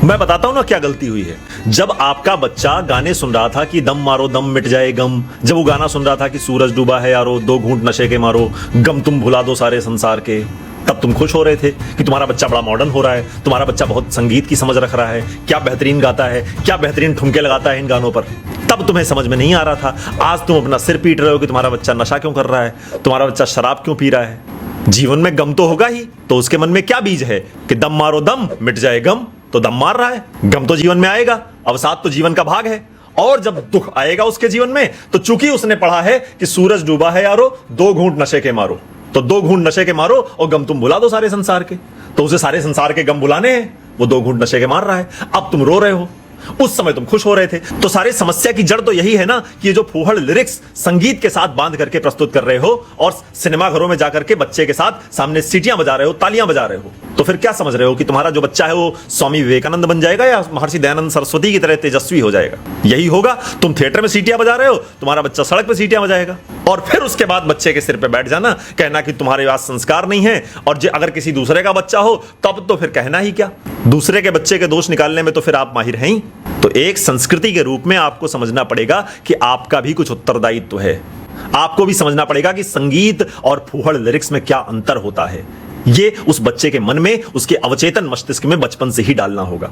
मैं बताता हूं ना क्या गलती हुई है। जब आपका बच्चा गाने सुन रहा था कि दम मारो दम मिट जाए गम, जब वो गाना सुन रहा था कि सूरज डूबा है यारो, दो घूंट नशे के मारो, गम तुम भुला दो सारे संसार के, तब तुम खुश हो रहे थे कि तुम्हारा बच्चा बड़ा मॉडर्न हो रहा है, तुम्हारा बच्चा बहुत संगीत की समझ रख रहा है, क्या बेहतरीन गाता है, क्या बेहतरीन ठुमके लगाता है इन गानों पर। तब तुम्हें समझ में नहीं आ रहा था। आज तुम अपना सिर पीट रहे हो कि तुम्हारा बच्चा नशा क्यों कर रहा है, तुम्हारा बच्चा शराब क्यों पी रहा है। जीवन में गम तो होगा ही, तो उसके मन में क्या बीज है कि दम मारो दम मिट जाए गम, तो दम मार रहा है। गम तो जीवन में आएगा, अवसाद तो जीवन का भाग है। और जब दुख आएगा उसके जीवन में, तो चूंकि उसने पढ़ा है कि सूरज डूबा है यारो, दो घूंट नशे के मारो, तो दो घूंट नशे के मारो और गम तुम भुला दो सारे संसार के। तो उसे सारे संसार के गम भुलाने हैं, वो दो घूंट नशे के मार रहा है। अब तुम रो रहे हो, उस समय तुम खुश हो रहे थे। तो सारी समस्या की जड़ तो यही है ना कि ये जो फूहड़ लिरिक्स संगीत के साथ बांध करके प्रस्तुत कर रहे हो और सिनेमा घरों में जाकर के बच्चे के साथ सामने सीटियां बजा रहे हो, तालियां बजा रहे हो, तो फिर क्या समझ रहे हो कि तुम्हारा जो बच्चा है वो स्वामी विवेकानंद बन जाएगा या महर्षि दयानंद सरस्वती की तरह तेजस्वी हो जाएगा। यही होगा। तुम थिएटर में सीटियां बजा रहे हो, तुम्हारा बच्चा सड़क पे सीटियां बजाएगा। और फिर उसके बाद बच्चे के सिर पे बैठ जाना, कहना कि तुम्हारे पास संस्कार नहीं है। और अगर किसी दूसरे का बच्चा हो तब तो फिर कहना ही क्या। दूसरे के बच्चे के दोष निकालने में तो फिर आप माहिर हैं ही। तो एक संस्कृति के रूप में आपको समझना पड़ेगा कि आपका भी कुछ उत्तरदायित्व है। आपको भी समझना पड़ेगा कि संगीत और फूहड़ लिरिक्स में क्या अंतर होता है। ये उस बच्चे के मन में, उसके अवचेतन मस्तिष्क में बचपन से ही डालना होगा।